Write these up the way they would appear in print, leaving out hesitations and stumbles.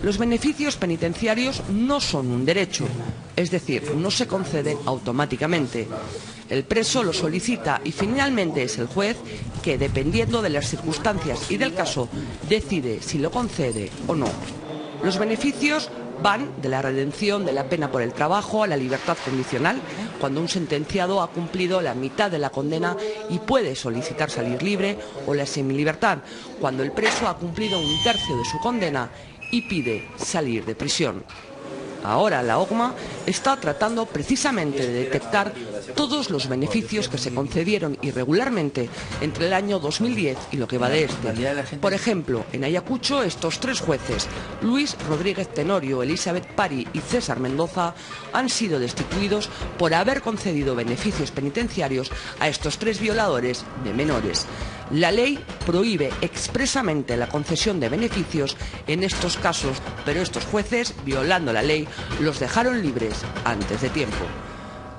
Los beneficios penitenciarios no son un derecho, es decir, no se conceden automáticamente. El preso lo solicita y finalmente es el juez que, dependiendo de las circunstancias y del caso, decide si lo concede o no. Los beneficios van de la redención de la pena por el trabajo a la libertad condicional, cuando un sentenciado ha cumplido la mitad de la condena y puede solicitar salir libre, o la semilibertad, cuando el preso ha cumplido un tercio de su condena y pide salir de prisión. Ahora la OCMA está tratando precisamente de detectar todos los beneficios que se concedieron irregularmente entre el año 2010 y lo que va de este. Por ejemplo, en Ayacucho estos tres jueces, Luis Rodríguez Tenorio, Elizabeth Pari y César Mendoza, han sido destituidos por haber concedido beneficios penitenciarios a estos tres violadores de menores. La ley prohíbe expresamente la concesión de beneficios en estos casos, pero estos jueces, violando la ley, los dejaron libres antes de tiempo.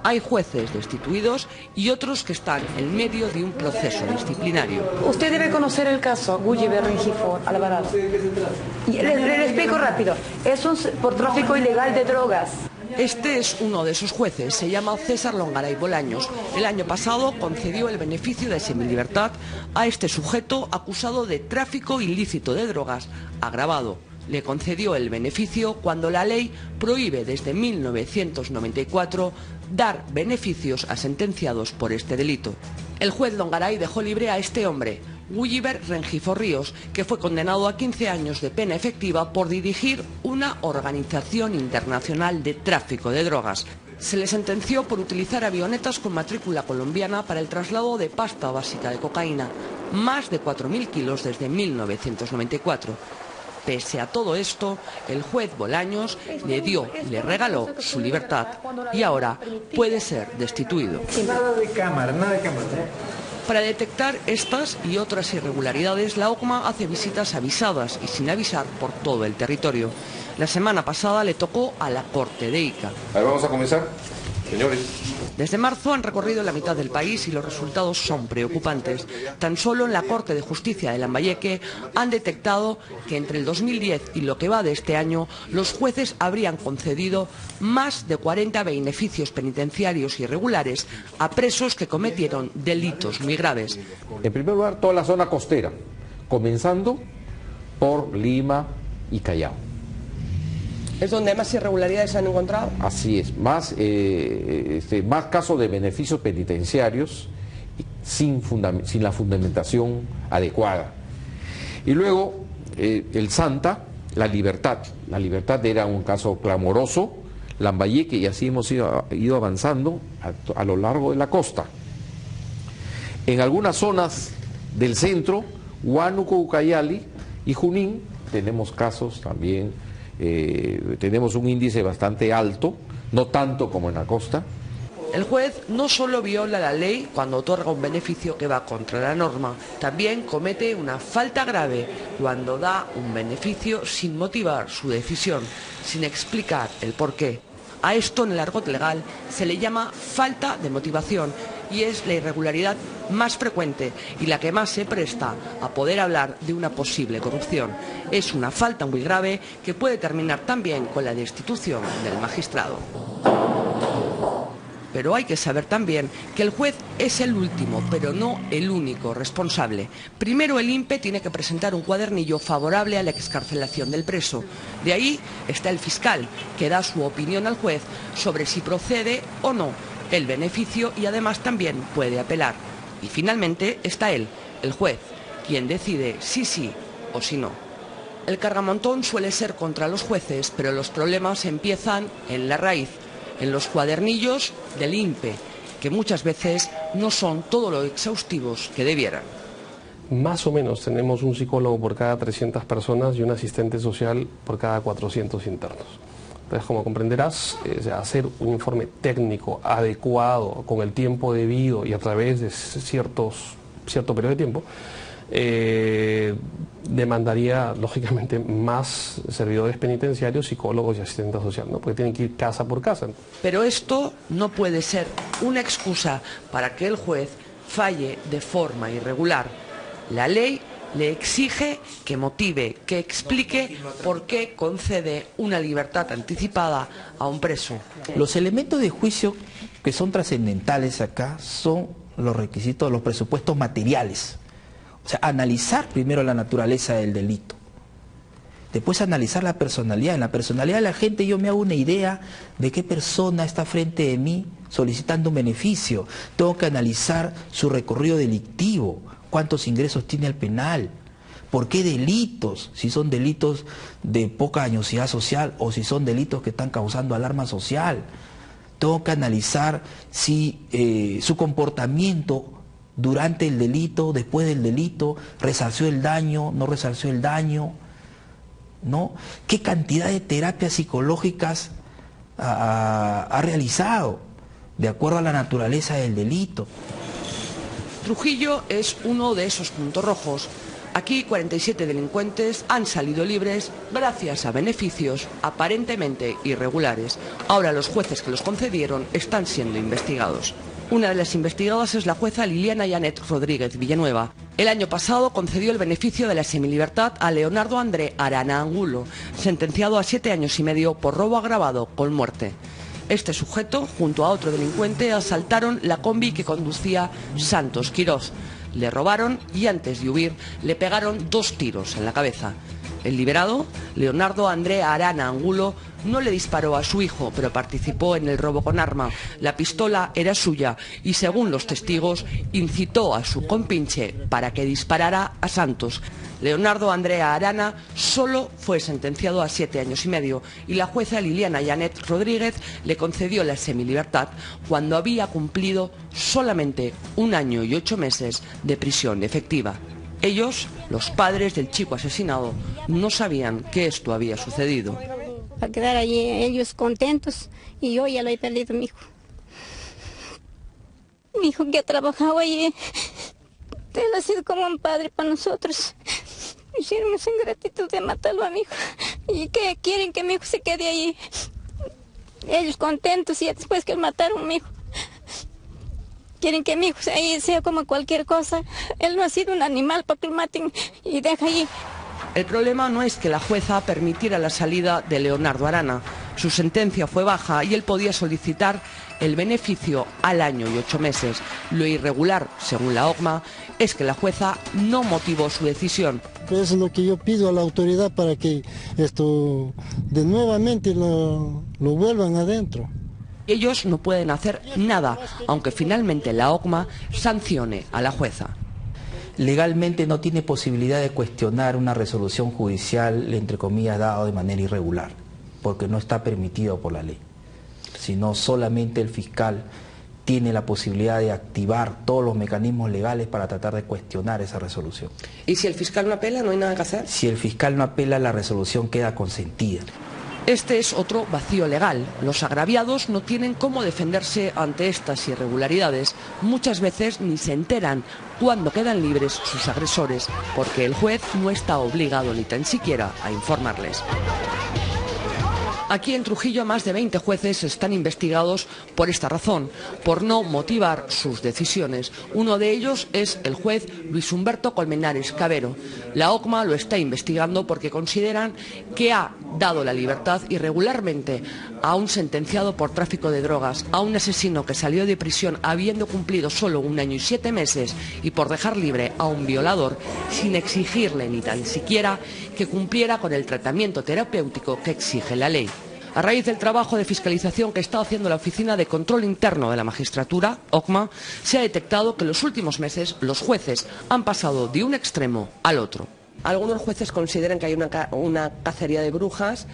Hay jueces destituidos y otros que están en medio de un proceso disciplinario. Usted debe conocer el caso Gulliver Rengifo Alvarado. Le explico rápido. Es por tráfico ilegal de drogas. Este es uno de esos jueces, se llama César Longaray Bolaños. El año pasado concedió el beneficio de semilibertad a este sujeto acusado de tráfico ilícito de drogas agravado. Le concedió el beneficio cuando la ley prohíbe desde 1994 dar beneficios a sentenciados por este delito. El juez Longaray dejó libre a este hombre, Gulliver Rengifo Ríos, que fue condenado a 15 años de pena efectiva por dirigir una organización internacional de tráfico de drogas. Se le sentenció por utilizar avionetas con matrícula colombiana para el traslado de pasta básica de cocaína, más de 4.000 kilos desde 1994. Pese a todo esto, el juez Bolaños le regaló su libertad y ahora puede ser destituido. Nada de cámara, Para detectar estas y otras irregularidades, la OCMA hace visitas avisadas y sin avisar por todo el territorio. La semana pasada le tocó a la Corte de Ica. Vamos a comenzar, señores. Desde marzo han recorrido la mitad del país y los resultados son preocupantes. Tan solo en la Corte de Justicia de Lambayeque han detectado que entre el 2010 y lo que va de este año, los jueces habrían concedido más de 40 beneficios penitenciarios irregulares a presos que cometieron delitos muy graves. En primer lugar, toda la zona costera, comenzando por Lima y Callao. ¿Es donde más irregularidades se han encontrado? Así es, más casos de beneficios penitenciarios sin la fundamentación adecuada. Y luego, el Santa, la Libertad. La Libertad era un caso clamoroso, Lambayeque, y así hemos ido avanzando a lo largo de la costa. En algunas zonas del centro, Huánuco, Ucayali y Junín, tenemos casos también. Tenemos un índice bastante alto, no tanto como en la costa. El juez no solo viola la ley cuando otorga un beneficio que va contra la norma, también comete una falta grave cuando da un beneficio sin motivar su decisión, sin explicar el porqué. A esto en el argot legal se le llama falta de motivación y es la irregularidad más frecuente y la que más se presta a poder hablar de una posible corrupción. Es una falta muy grave que puede terminar también con la destitución del magistrado. Pero hay que saber también que el juez es el último, pero no el único responsable. Primero el INPE tiene que presentar un cuadernillo favorable a la excarcelación del preso. De ahí está el fiscal, que da su opinión al juez sobre si procede o no el beneficio y además también puede apelar. Y finalmente está él, el juez, quien decide si sí o si no. El cargamontón suele ser contra los jueces, pero los problemas empiezan en la raíz, en los cuadernillos del INPE, que muchas veces no son todo lo exhaustivos que debieran. Más o menos tenemos un psicólogo por cada 300 personas y un asistente social por cada 400 internos. Entonces, como comprenderás, hacer un informe técnico adecuado, con el tiempo debido y a través de cierto periodo de tiempo, demandaría lógicamente más servidores penitenciarios, psicólogos y asistentes sociales, ¿no? Porque tienen que ir casa por casa. Pero esto no puede ser una excusa para que el juez falle de forma irregular. La ley le exige que motive, que explique por qué concede una libertad anticipada a un preso. Los elementos de juicio que son trascendentales acá son los requisitos, los presupuestos materiales. O sea, analizar primero la naturaleza del delito. Después analizar la personalidad. En la personalidad de la gente yo me hago una idea de qué persona está frente de mí solicitando un beneficio. Tengo que analizar su recorrido delictivo, cuántos ingresos tiene al penal, por qué delitos, si son delitos de poca añosidad social o si son delitos que están causando alarma social. Tengo que analizar si su comportamiento durante el delito, después del delito, resarció el daño, no resarció el daño, ¿no? ¿Qué cantidad de terapias psicológicas ha realizado de acuerdo a la naturaleza del delito? Trujillo es uno de esos puntos rojos. Aquí 47 delincuentes han salido libres gracias a beneficios aparentemente irregulares. Ahora los jueces que los concedieron están siendo investigados. Una de las investigadas es la jueza Liliana Janet Rodríguez Villanueva. El año pasado concedió el beneficio de la semilibertad a Leonardo André Arana Angulo, sentenciado a 7 años y medio por robo agravado con muerte. Este sujeto, junto a otro delincuente, asaltaron la combi que conducía Santos Quirós. Le robaron y antes de huir le pegaron 2 tiros en la cabeza. El liberado, Leonardo André Arana Angulo, no le disparó a su hijo, pero participó en el robo con arma. La pistola era suya y, según los testigos, incitó a su compinche para que disparara a Santos. Leonardo André Arana solo fue sentenciado a 7 años y medio y la jueza Liliana Janet Rodríguez le concedió la semilibertad cuando había cumplido solamente 1 año y 8 meses de prisión efectiva. Ellos, los padres del chico asesinado, no sabían que esto había sucedido. A quedar allí ellos contentos y yo ya lo he perdido, mi hijo. Mi hijo que ha trabajado allí, él ha sido como un padre para nosotros. Hicieron esa ingratitud de matarlo a mi hijo. ¿Y qué quieren que mi hijo se quede allí? Ellos contentos y después que mataron a mi hijo. Quieren que mi hijo ahí sea como cualquier cosa. Él no ha sido un animal para que lo maten y deja allí. El problema no es que la jueza permitiera la salida de Leonardo Arana. Su sentencia fue baja y él podía solicitar el beneficio al año y 8 meses. Lo irregular, según la OCMA, es que la jueza no motivó su decisión. Eso es lo que yo pido a la autoridad para que esto de nuevamente lo vuelvan adentro. Ellos no pueden hacer nada, aunque finalmente la OCMA sancione a la jueza. Legalmente no tiene posibilidad de cuestionar una resolución judicial, entre comillas, dada de manera irregular, porque no está permitido por la ley, sino solamente el fiscal tiene la posibilidad de activar todos los mecanismos legales para tratar de cuestionar esa resolución. ¿Y si el fiscal no apela, no hay nada que hacer? Si el fiscal no apela, la resolución queda consentida. Este es otro vacío legal. Los agraviados no tienen cómo defenderse ante estas irregularidades. Muchas veces ni se enteran cuando quedan libres sus agresores, porque el juez no está obligado ni tan siquiera a informarles. Aquí en Trujillo más de 20 jueces están investigados por esta razón, por no motivar sus decisiones. Uno de ellos es el juez Luis Humberto Colmenares Cabero. La OCMA lo está investigando porque consideran que ha dado la libertad irregularmente a un sentenciado por tráfico de drogas, a un asesino que salió de prisión habiendo cumplido solo 1 año y 7 meses y por dejar libre a un violador sin exigirle ni tan siquiera que cumpliera con el tratamiento terapéutico que exige la ley. A raíz del trabajo de fiscalización que está haciendo la Oficina de Control Interno de la Magistratura, OCMA, se ha detectado que en los últimos meses los jueces han pasado de un extremo al otro. Algunos jueces consideran que hay una cacería de brujas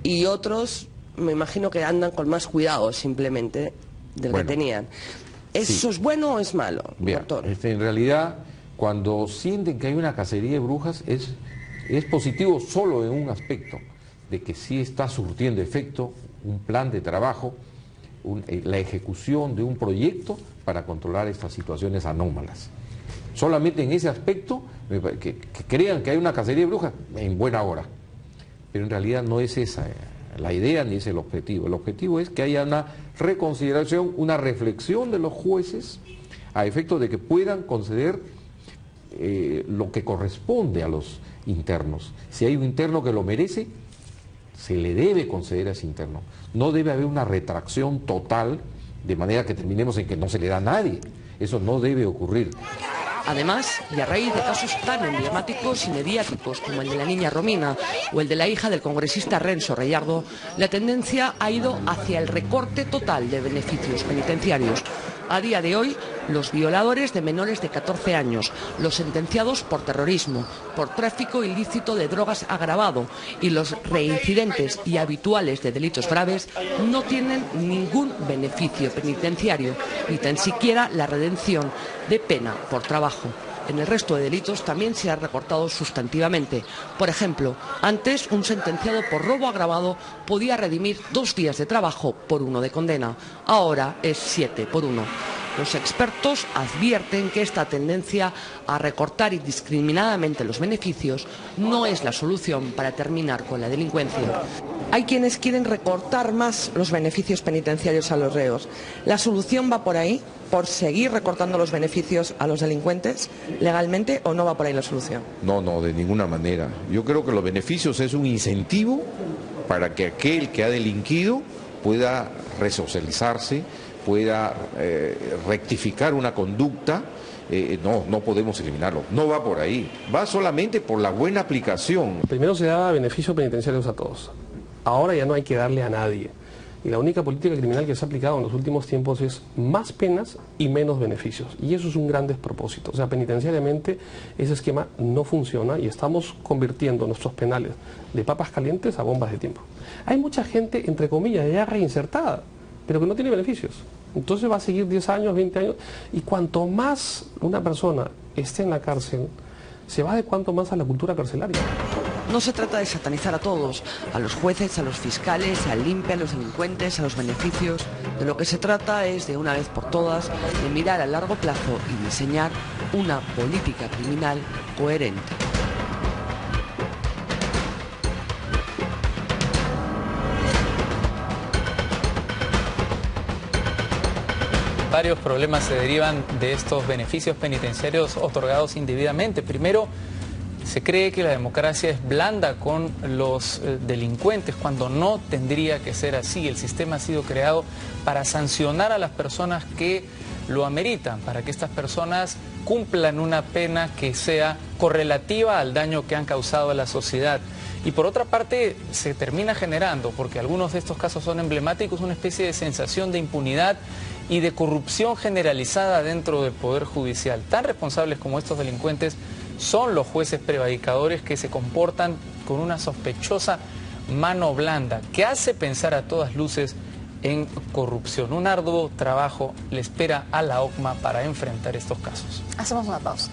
y otros, me imagino que andan con más cuidado simplemente del que tenían. ¿Eso es bueno o es malo, doctor? En realidad, cuando sienten que hay una cacería de brujas, es positivo solo en un aspecto, de que sí está surtiendo efecto un plan de trabajo, la ejecución de un proyecto para controlar estas situaciones anómalas. Solamente en ese aspecto, que crean que hay una cacería de brujas, en buena hora. Pero en realidad no es esa la idea ni es el objetivo. El objetivo es que haya una reconsideración, una reflexión de los jueces a efecto de que puedan conceder lo que corresponde a los internos. Si hay un interno que lo merece, se le debe conceder a ese interno. No debe haber una retracción total, de manera que terminemos en que no se le da a nadie. Eso no debe ocurrir. Además, y a raíz de casos tan emblemáticos y mediáticos como el de la niña Romina o el de la hija del congresista Renzo Reyardo, la tendencia ha ido hacia el recorte total de beneficios penitenciarios. A día de hoy, los violadores de menores de 14 años, los sentenciados por terrorismo, por tráfico ilícito de drogas agravado y los reincidentes y habituales de delitos graves no tienen ningún beneficio penitenciario, ni tan siquiera la redención de pena por trabajo. En el resto de delitos también se ha recortado sustantivamente. Por ejemplo, antes un sentenciado por robo agravado podía redimir 2 días de trabajo por 1 de condena. Ahora es 7 por 1. Los expertos advierten que esta tendencia a recortar indiscriminadamente los beneficios no es la solución para terminar con la delincuencia. Hay quienes quieren recortar más los beneficios penitenciarios a los reos. ¿La solución va por ahí? ¿Por seguir recortando los beneficios a los delincuentes legalmente o no va por ahí la solución? No, de ninguna manera. Yo creo que los beneficios es un incentivo para que aquel que ha delinquido pueda resocializarse, pueda rectificar una conducta. No podemos eliminarlo. No va por ahí. Va solamente por la buena aplicación. Primero se daba beneficios penitenciarios a todos. Ahora ya no hay que darle a nadie. Y la única política criminal que se ha aplicado en los últimos tiempos es más penas y menos beneficios. Y eso es un gran despropósito. O sea, penitenciariamente ese esquema no funciona y estamos convirtiendo nuestros penales de papas calientes a bombas de tiempo. Hay mucha gente, entre comillas, ya reinsertada, pero que no tiene beneficios. Entonces va a seguir 10 años, 20 años. Y cuanto más una persona esté en la cárcel, se va adecuando más a la cultura carcelaria. No se trata de satanizar a todos, a los jueces, a los fiscales, al INPE, a los delincuentes, a los beneficios. De lo que se trata es, de una vez por todas, de mirar a largo plazo y diseñar una política criminal coherente. Varios problemas se derivan de estos beneficios penitenciarios otorgados indebidamente. Primero, se cree que la democracia es blanda con los delincuentes cuando no tendría que ser así. El sistema ha sido creado para sancionar a las personas que lo ameritan, para que estas personas cumplan una pena que sea correlativa al daño que han causado a la sociedad. Y por otra parte se termina generando, porque algunos de estos casos son emblemáticos, una especie de sensación de impunidad y de corrupción generalizada dentro del Poder Judicial. Tan responsables como estos delincuentes son los jueces prevaricadores que se comportan con una sospechosa mano blanda, que hace pensar a todas luces en corrupción. Un arduo trabajo le espera a la OCMA para enfrentar estos casos. Hacemos una pausa.